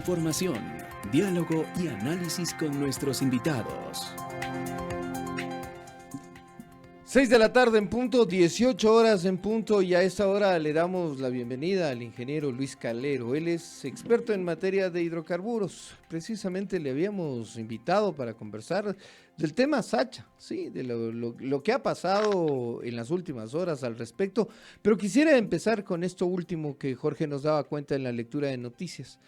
Información, diálogo y análisis con nuestros invitados. 6 de la tarde en punto, 18 horas en punto, y a esta hora le damos la bienvenida al ingeniero Luis Calero. Él es experto en materia de hidrocarburos. Precisamente le habíamos invitado para conversar del tema Sacha, sí, de lo que ha pasado en las últimas horas al respecto. Pero quisiera empezar con esto último que Jorge nos daba cuenta en la lectura de noticias.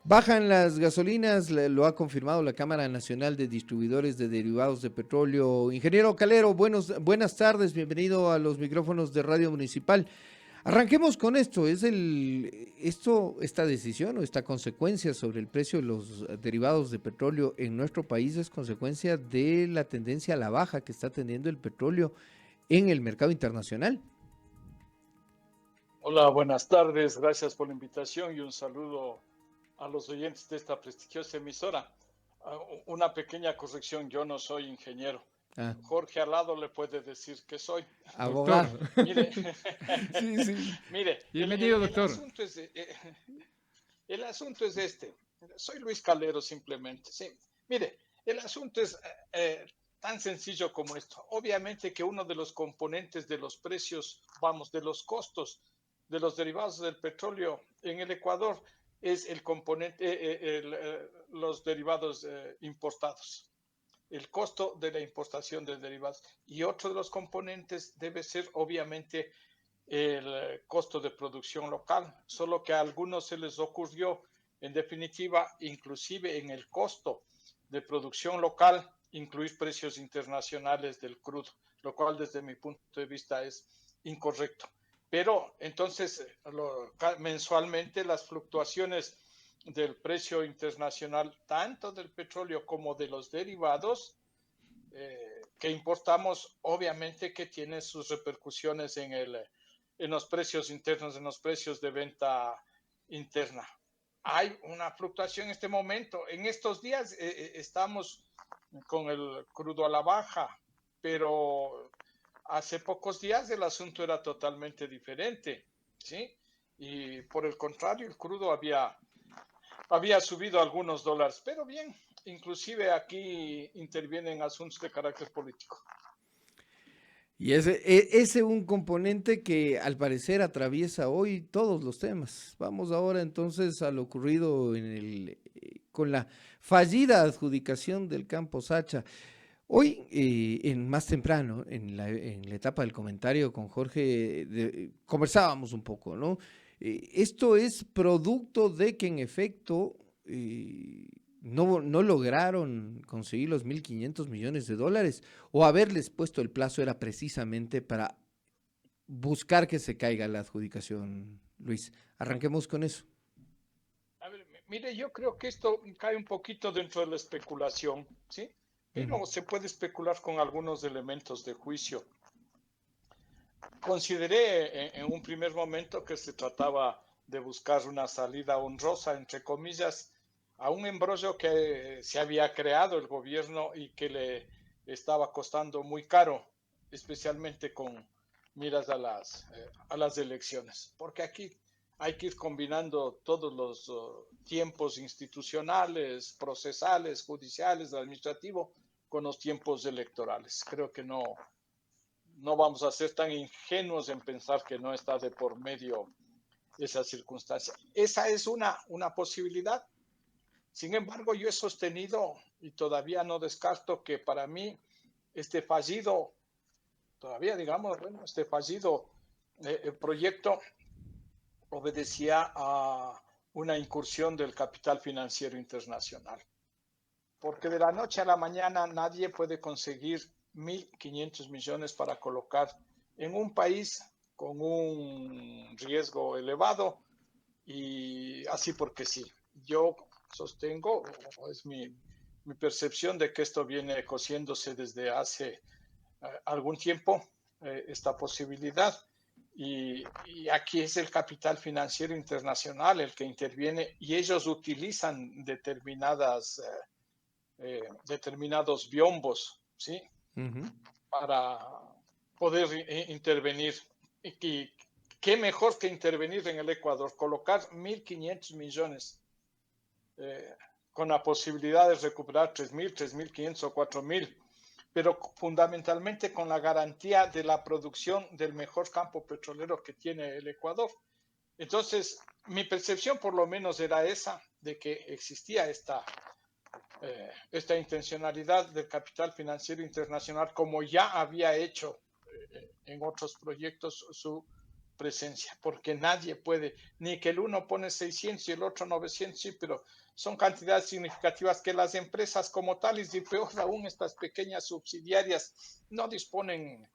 Bajan las gasolinas, lo ha confirmado la Cámara Nacional de Distribuidores de Derivados de Petróleo. Ingeniero Calero, buenas tardes, bienvenido a los micrófonos de Radio Municipal. Arranquemos con esto. ¿Esta decisión o esta consecuencia sobre el precio de los derivados de petróleo en nuestro país es consecuencia de la tendencia a la baja que está teniendo el petróleo en el mercado internacional? Hola, buenas tardes, gracias por la invitación y un saludo a los oyentes de esta prestigiosa emisora. Una pequeña corrección, yo no soy ingeniero. Jorge al lado le puede decir que soy. Abogado. Mire, Sí. mire, bienvenido, doctor. El asunto es este. Soy Luis Calero simplemente. Sí. Mire, el asunto es tan sencillo como esto. Obviamente que uno de los componentes de los precios, de los costos de los derivados del petróleo en el Ecuador es el componente, los derivados importados, el costo de la importación de derivados. Y otro de los componentes debe ser, obviamente, el costo de producción local, solo que a algunos se les ocurrió, en definitiva, inclusive en el costo de producción local, incluir precios internacionales del crudo, lo cual desde mi punto de vista es incorrecto. Pero entonces, mensualmente las fluctuaciones del precio internacional, tanto del petróleo como de los derivados que importamos, obviamente que tienen sus repercusiones en los precios internos, en los precios de venta interna. Hay una fluctuación en este momento. En estos días estamos con el crudo a la baja, pero hace pocos días el asunto era totalmente diferente, ¿sí? Y por el contrario, el crudo había subido algunos dólares, pero bien, inclusive aquí intervienen asuntos de carácter político. Y ese un componente que al parecer atraviesa hoy todos los temas. Vamos ahora entonces a lo ocurrido con la fallida adjudicación del campo Sacha. Hoy, más temprano, en la etapa del comentario con Jorge, conversábamos un poco, ¿no? Esto es producto de que en efecto no lograron conseguir los 1.500 millones de dólares, o haberles puesto el plazo era precisamente para buscar que se caiga la adjudicación. Luis, arranquemos con eso. A ver, mire, yo creo que esto cae un poquito dentro de la especulación, ¿sí? Pero se puede especular con algunos elementos de juicio. Consideré en un primer momento que se trataba de buscar una salida honrosa, entre comillas, a un embrollo que se había creado el gobierno y que le estaba costando muy caro, especialmente con miras a las elecciones. Porque aquí hay que ir combinando todos los tiempos institucionales, procesales, judiciales, administrativos, con los tiempos electorales. Creo que no vamos a ser tan ingenuos en pensar que no está de por medio esa circunstancia. Esa es una posibilidad. Sin embargo, yo he sostenido y todavía no descarto que para mí este fallido, este fallido proyecto obedecía a una incursión del capital financiero internacional. Porque de la noche a la mañana nadie puede conseguir 1.500 millones para colocar en un país con un riesgo elevado y así porque sí. Yo sostengo, es mi percepción de que esto viene cociéndose desde hace algún tiempo, esta posibilidad. Y aquí es el capital financiero internacional el que interviene y ellos utilizan determinados biombos, ¿sí? Para poder intervenir. Y qué mejor que intervenir en el Ecuador, colocar 1.500 millones con la posibilidad de recuperar 3.000, 3.500 o 4.000, pero fundamentalmente con la garantía de la producción del mejor campo petrolero que tiene el Ecuador. Entonces, mi percepción por lo menos era esa, de que existía esta intencionalidad del capital financiero internacional, como ya había hecho en otros proyectos su presencia, porque nadie puede, ni que el uno pone 600 y el otro 900, sí, pero son cantidades significativas que las empresas como tales, y peor aún estas pequeñas subsidiarias, no disponen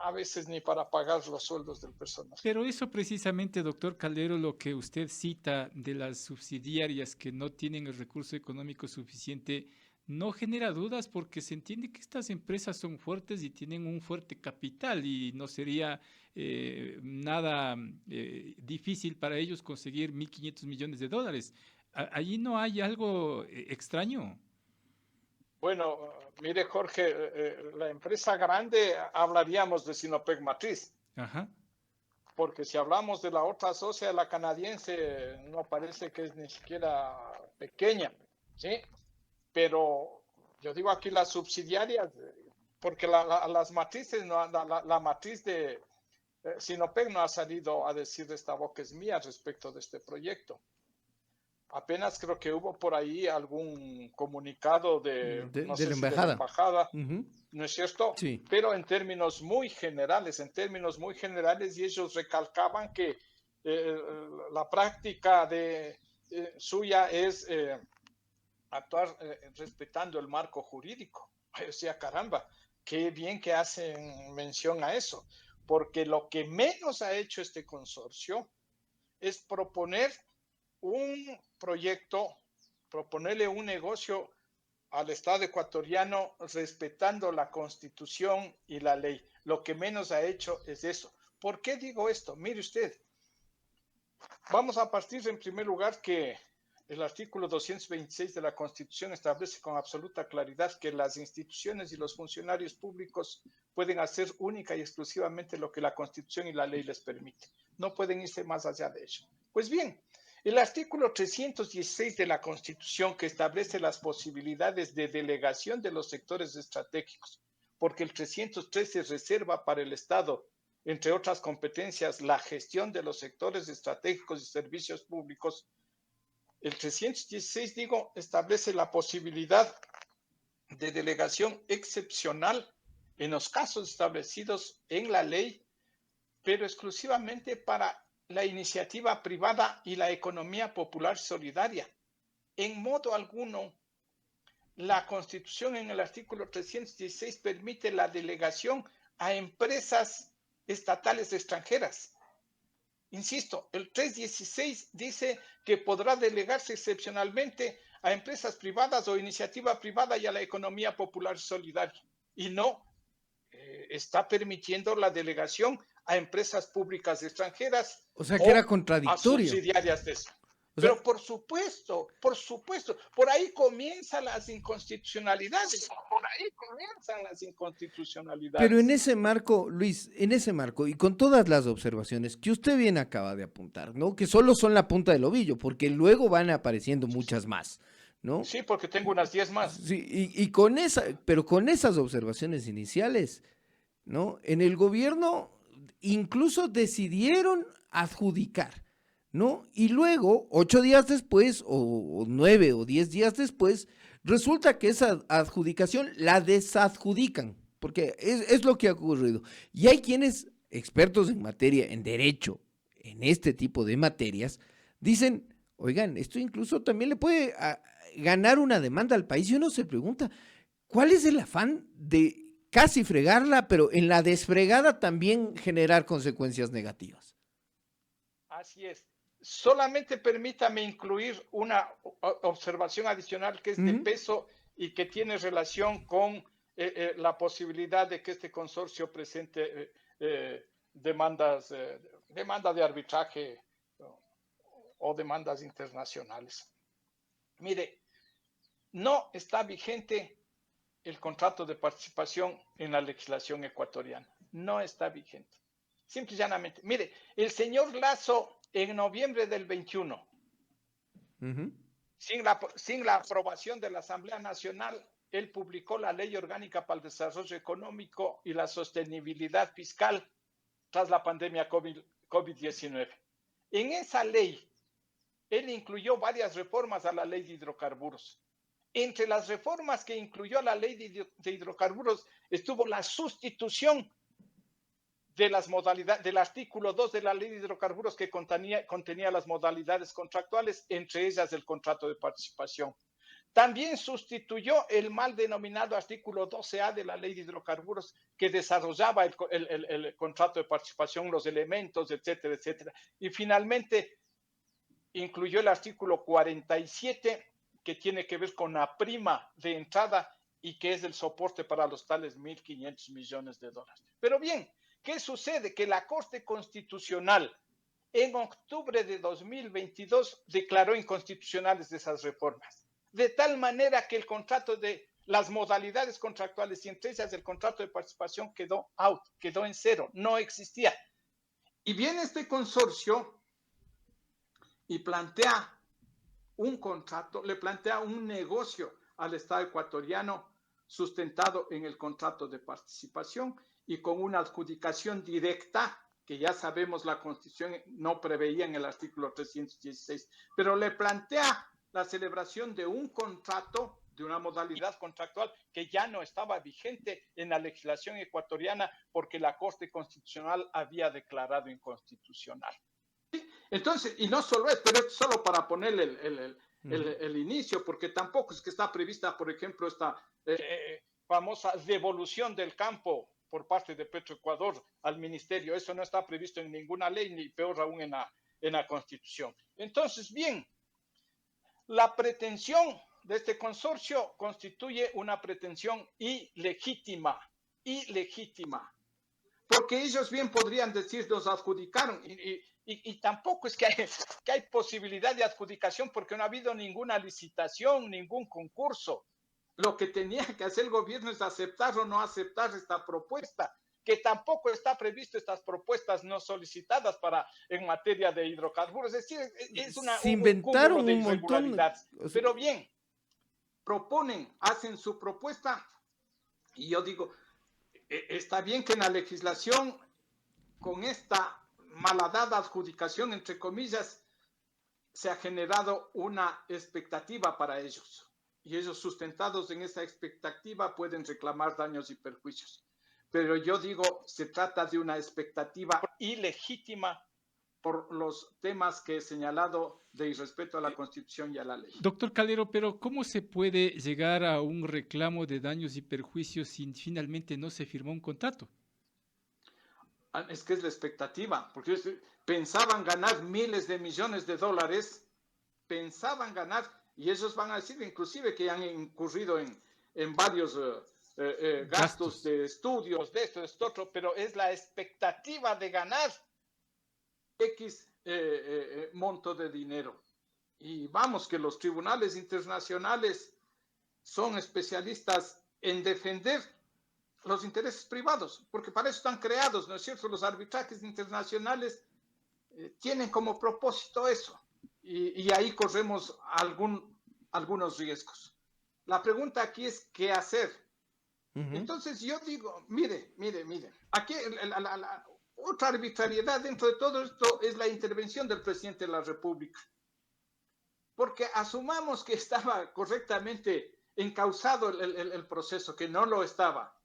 a veces ni para pagar los sueldos del personal. Pero eso precisamente, doctor Calero, lo que usted cita de las subsidiarias que no tienen el recurso económico suficiente, no genera dudas porque se entiende que estas empresas son fuertes y tienen un fuerte capital y no sería nada difícil para ellos conseguir 1.500 millones de dólares. ¿Allí no hay algo extraño? Bueno, mire Jorge, la empresa grande hablaríamos de Sinopec Matriz. Ajá. Porque si hablamos de la otra socia, la canadiense, no parece que es ni siquiera pequeña, ¿sí? Pero yo digo aquí las subsidiarias, porque las matrices, la matriz de Sinopec no ha salido a decir de esta boca es mía respecto de este proyecto. Apenas creo que hubo por ahí algún comunicado de no sé, de la embajada. ¿No es cierto? Sí. Pero en términos muy generales, y ellos recalcaban que la práctica suya es actuar respetando el marco jurídico. Yo decía, caramba, qué bien que hacen mención a eso, porque lo que menos ha hecho este consorcio es proponer un proyecto, proponerle un negocio al Estado ecuatoriano respetando la Constitución y la ley. Lo que menos ha hecho es eso. ¿Por qué digo esto? Mire usted, vamos a partir en primer lugar que el artículo 226 de la Constitución establece con absoluta claridad que las instituciones y los funcionarios públicos pueden hacer única y exclusivamente lo que la Constitución y la ley les permiten. No pueden irse más allá de ello. Pues bien, el artículo 316 de la Constitución que establece las posibilidades de delegación de los sectores estratégicos, porque el 313 reserva para el Estado, entre otras competencias, la gestión de los sectores estratégicos y servicios públicos. El 316, establece la posibilidad de delegación excepcional en los casos establecidos en la ley, pero exclusivamente para la iniciativa privada y la economía popular solidaria. En modo alguno, la Constitución en el artículo 316 permite la delegación a empresas estatales extranjeras. Insisto, el 316 dice que podrá delegarse excepcionalmente a empresas privadas o iniciativa privada y a la economía popular solidaria. Y no está permitiendo la delegación a empresas públicas extranjeras. O sea, que era contradictorio. A subsidiarias de eso. Pero por supuesto, por ahí comienzan las inconstitucionalidades. Pero en ese marco, Luis, y con todas las observaciones que usted bien acaba de apuntar, ¿no? Que solo son la punta del ovillo, porque luego van apareciendo muchas más, ¿no? Sí, porque tengo unas 10 más. Sí, y pero con esas observaciones iniciales, ¿no? En el gobierno incluso decidieron adjudicar, ¿no? Y luego, 8 días después, o 9 o 10 días después, resulta que esa adjudicación la desadjudican, porque es lo que ha ocurrido. Y hay quienes, expertos en materia, en derecho, en este tipo de materias, dicen, oigan, esto incluso también le puede ganar una demanda al país. Y uno se pregunta, ¿cuál es el afán de casi fregarla, pero en la desfregada también generar consecuencias negativas? Así es. Solamente permítame incluir una observación adicional que es de peso y que tiene relación con la posibilidad de que este consorcio presente demanda de arbitraje o demandas internacionales. Mire, no está vigente el contrato de participación en la legislación ecuatoriana. No está vigente. Simple y llanamente. Mire, el señor Lasso en noviembre del 21 sin la aprobación de la Asamblea Nacional, él publicó la Ley Orgánica para el Desarrollo Económico y la Sostenibilidad Fiscal tras la pandemia COVID-19. En esa ley, él incluyó varias reformas a la Ley de Hidrocarburos. Entre las reformas que incluyó a la Ley de Hidrocarburos estuvo la sustitución de las modalidades del artículo 2 de la Ley de Hidrocarburos que contenía las modalidades contractuales, entre ellas el contrato de participación. También sustituyó el mal denominado artículo 12A de la Ley de Hidrocarburos que desarrollaba el contrato de participación, los elementos, etcétera, etcétera. Y finalmente incluyó el artículo 47 que tiene que ver con la prima de entrada y que es el soporte para los tales 1.500 millones de dólares. Pero bien, ¿qué sucede? Que la Corte Constitucional en octubre de 2022 declaró inconstitucionales esas reformas. De tal manera que el contrato de las modalidades contractuales y entre ellas el contrato de participación quedó out, quedó en cero, no existía. Y viene este consorcio y plantea un contrato, le plantea un negocio al Estado ecuatoriano sustentado en el contrato de participación y con una adjudicación directa, que ya sabemos la Constitución no preveía en el artículo 316, pero le plantea la celebración de un contrato, de una modalidad contractual que ya no estaba vigente en la legislación ecuatoriana porque la Corte Constitucional había declarado inconstitucional. Entonces, y no solo es, pero es solo para ponerle el inicio, porque tampoco es que está prevista, por ejemplo, esta famosa devolución del campo por parte de Petroecuador al ministerio. Eso no está previsto en ninguna ley, ni peor aún en la Constitución. Entonces, bien, la pretensión de este consorcio constituye una pretensión ilegítima, porque ellos bien podrían decir, nos adjudicaron, y tampoco es que hay posibilidad de adjudicación porque no ha habido ninguna licitación, ningún concurso. Lo que tenía que hacer el gobierno es aceptar o no aceptar esta propuesta, que tampoco está previsto estas propuestas no solicitadas en materia de hidrocarburos. Es decir, es un cúmulo de irregularidades. Pero bien, hacen su propuesta, y yo digo, está bien que en la legislación, con esta malhadada adjudicación, entre comillas, se ha generado una expectativa para ellos. Y ellos, sustentados en esa expectativa, pueden reclamar daños y perjuicios. Pero yo digo, se trata de una expectativa ilegítima por los temas que he señalado de irrespeto a la Constitución y a la ley. Doctor Calero, pero ¿cómo se puede llegar a un reclamo de daños y perjuicios si finalmente no se firmó un contrato? Es que es la expectativa, porque pensaban ganar miles de millones de dólares, y ellos van a decir inclusive que han incurrido en varios gastos de estudios, de esto, otro, pero es la expectativa de ganar X monto de dinero. Y vamos, que los tribunales internacionales son especialistas en defender los intereses privados, porque para eso están creados, ¿no es cierto? Los arbitrajes internacionales tienen como propósito eso, y ahí corremos algunos riesgos. La pregunta aquí es, ¿qué hacer? Entonces yo digo, mire, aquí la otra arbitrariedad dentro de todo esto es la intervención del presidente de la República, porque asumamos que estaba correctamente encauzado el proceso, que no lo estaba,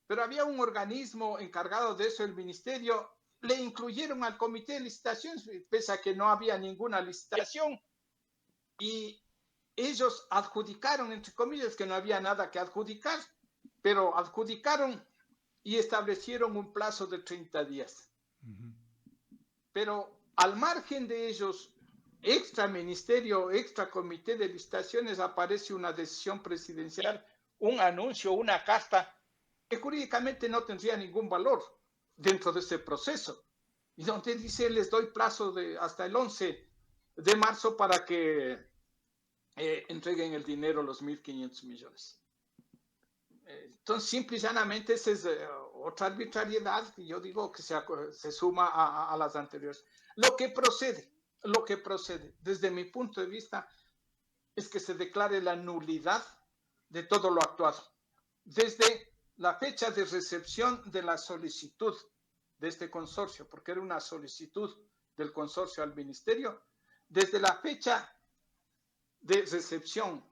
pero había un organismo encargado de eso, el ministerio, le incluyeron al comité de licitaciones, pese a que no había ninguna licitación, y ellos adjudicaron, entre comillas, que no había nada que adjudicar, pero adjudicaron y establecieron un plazo de 30 días. Pero al margen de ellos, extra ministerio, extra comité de licitaciones, aparece una decisión presidencial, un anuncio, una carta, que jurídicamente no tendría ningún valor dentro de ese proceso. Y donde dice, les doy plazo hasta el 11 de marzo para que entreguen el dinero, los 1.500 millones. Entonces, simple y llanamente, esa es otra arbitrariedad que yo digo que se suma a las anteriores. Lo que procede, desde mi punto de vista, es que se declare la nulidad de todo lo actuado. Desde la fecha de recepción de la solicitud de este consorcio, porque era una solicitud del consorcio al ministerio, desde la fecha de recepción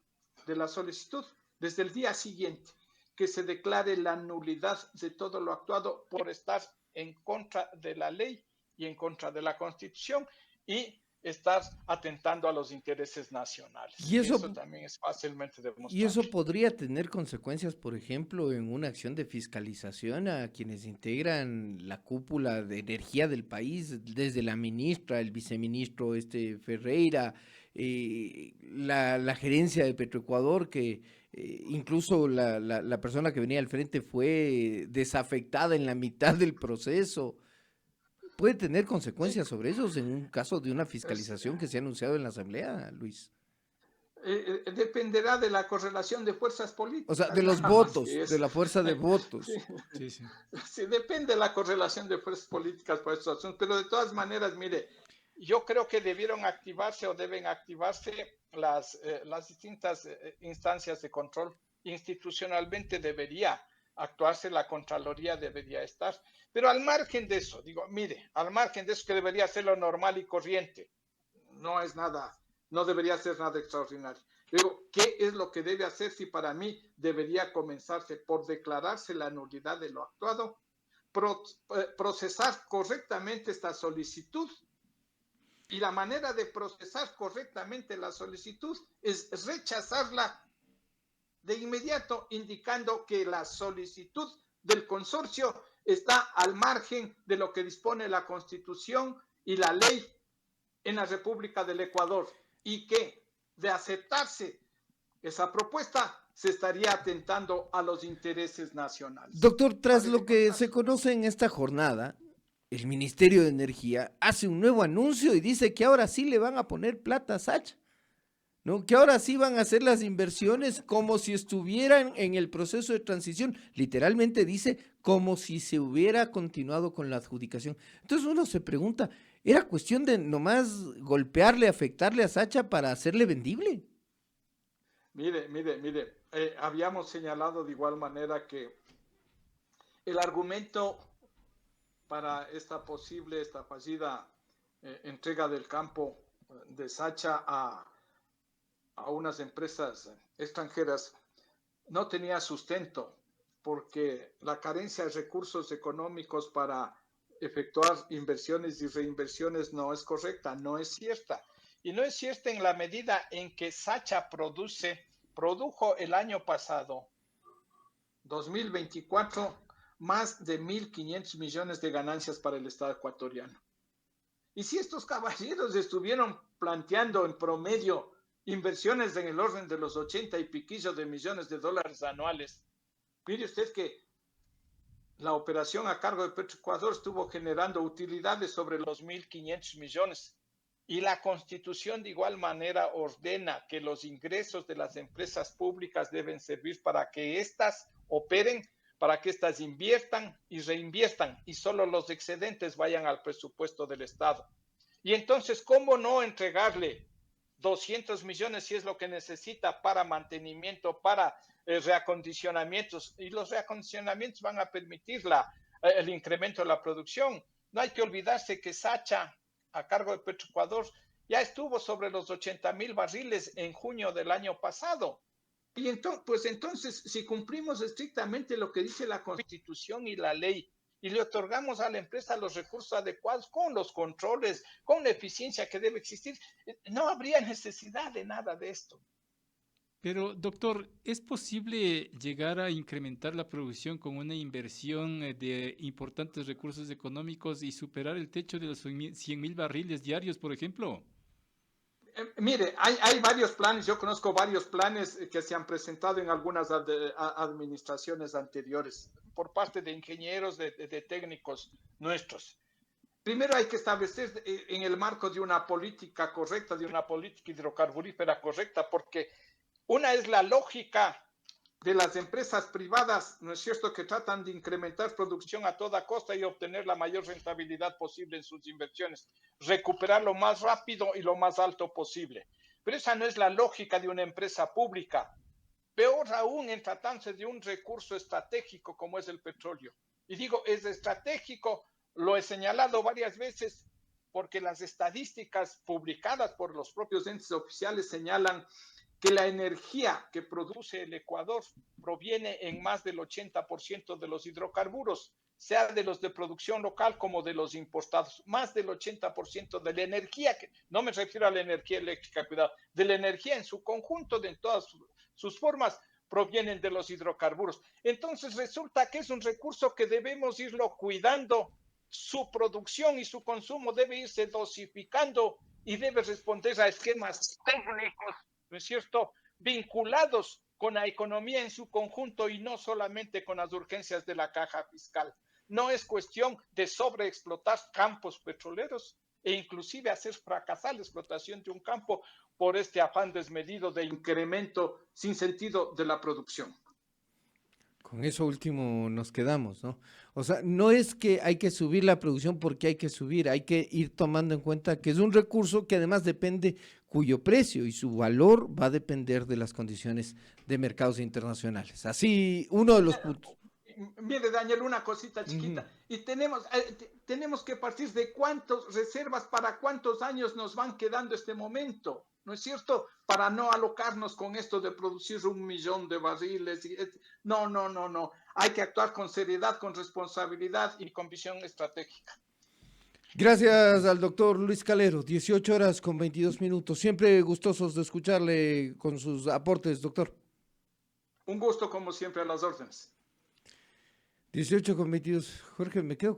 de la solicitud, desde el día siguiente, que se declare la nulidad de todo lo actuado por estar en contra de la ley y en contra de la Constitución y estar atentando a los intereses nacionales. Y eso también es fácilmente demostrable. Y eso podría tener consecuencias, por ejemplo, en una acción de fiscalización a quienes integran la cúpula de energía del país, desde la ministra, el viceministro Ferreira, la gerencia de Petroecuador, que incluso la persona que venía al frente fue desafectada en la mitad del proceso. ¿Puede tener consecuencias sobre eso en un caso de una fiscalización que se ha anunciado en la Asamblea, Luis? Dependerá de la correlación de fuerzas políticas. O sea, de los votos, de la fuerza de votos. Sí. Sí, depende de la correlación de fuerzas políticas por estos asuntos, pero de todas maneras, mire, yo creo que debieron activarse o deben activarse las distintas instancias de control. Institucionalmente debería actuarse, la Contraloría debería estar, pero al margen de eso, al margen de eso que debería ser lo normal y corriente, no es nada, no debería ser nada extraordinario. Pero, ¿qué es lo que debe hacerse? Y para mí debería comenzarse por declararse la nulidad de lo actuado, procesar correctamente esta solicitud. Y la manera de procesar correctamente la solicitud es rechazarla de inmediato, indicando que la solicitud del consorcio está al margen de lo que dispone la Constitución y la ley en la República del Ecuador, y que de aceptarse esa propuesta se estaría atentando a los intereses nacionales. Doctor, tras lo que se conoce en esta jornada, el Ministerio de Energía hace un nuevo anuncio y dice que ahora sí le van a poner plata a Sacha, ¿no? Que ahora sí van a hacer las inversiones como si estuvieran en el proceso de transición. Literalmente dice como si se hubiera continuado con la adjudicación. Entonces uno se pregunta, ¿era cuestión de nomás golpearle, afectarle a Sacha para hacerle vendible? Mire, habíamos señalado de igual manera que el argumento para esta fallida entrega del campo de Sacha a unas empresas extranjeras no tenía sustento, porque la carencia de recursos económicos para efectuar inversiones y reinversiones no es correcta, no es cierta. Y no es cierta en la medida en que Sacha produjo el año pasado, 2024, más de 1.500 millones de ganancias para el Estado ecuatoriano. Y si estos caballeros estuvieron planteando en promedio inversiones en el orden de los 80 y piquillo de millones de dólares anuales, mire usted que la operación a cargo de Petroecuador estuvo generando utilidades sobre los 1.500 millones. Y la Constitución de igual manera ordena que los ingresos de las empresas públicas deben servir para que éstas operen, para que éstas inviertan y reinviertan, y solo los excedentes vayan al presupuesto del Estado. Y entonces, ¿cómo no entregarle 200 millones si es lo que necesita para mantenimiento, para reacondicionamientos? Y los reacondicionamientos van a permitir el incremento de la producción. No hay que olvidarse que Sacha, a cargo de Petroecuador, ya estuvo sobre los 80,000 barriles en junio del año pasado. Y entonces, si cumplimos estrictamente lo que dice la Constitución y la ley, y le otorgamos a la empresa los recursos adecuados, con los controles, con la eficiencia que debe existir, no habría necesidad de nada de esto. Pero, doctor, ¿es posible llegar a incrementar la producción con una inversión de importantes recursos económicos y superar el techo de los 100,000 barriles diarios, por ejemplo? Mire, hay varios planes, yo conozco varios planes que se han presentado en algunas administraciones anteriores por parte de ingenieros, de técnicos nuestros. Primero hay que establecer en el marco de una política correcta, de una política hidrocarburífera correcta, porque una es la lógica de las empresas privadas, ¿no es cierto?, que tratan de incrementar producción a toda costa y obtener la mayor rentabilidad posible en sus inversiones, recuperar lo más rápido y lo más alto posible. Pero esa no es la lógica de una empresa pública. Peor aún en tratándose de un recurso estratégico como es el petróleo. Y digo, es estratégico, lo he señalado varias veces, porque las estadísticas publicadas por los propios entes oficiales señalan que la energía que produce el Ecuador proviene en más del 80% de los hidrocarburos, sea de los de producción local como de los importados. Más del 80% de la energía, que no me refiero a la energía eléctrica, cuidado, de la energía en su conjunto, de todas sus formas, provienen de los hidrocarburos. Entonces resulta que es un recurso que debemos irlo cuidando. Su producción y su consumo debe irse dosificando y debe responder a esquemas técnicos, ¿no es cierto?, vinculados con la economía en su conjunto y no solamente con las urgencias de la caja fiscal. No es cuestión de sobreexplotar campos petroleros e inclusive hacer fracasar la explotación de un campo por este afán desmedido de incremento sin sentido de la producción. Con eso último nos quedamos, ¿no? O sea, no es que hay que subir la producción porque hay que subir, hay que ir tomando en cuenta que es un recurso que además depende, cuyo precio y su valor va a depender de las condiciones de mercados internacionales. Así, uno de los puntos. Mire, Daniel, una cosita chiquita. Y tenemos que partir de cuántas reservas para cuántos años nos van quedando este momento, ¿no es cierto? Para no alocarnos con esto de producir 1 millón de barriles. No. Hay que actuar con seriedad, con responsabilidad y con visión estratégica. Gracias al doctor Luis Calero, 18 horas con 22 minutos. Siempre gustosos de escucharle con sus aportes, doctor. Un gusto, como siempre, a las órdenes. 18 con 22. Jorge, me quedo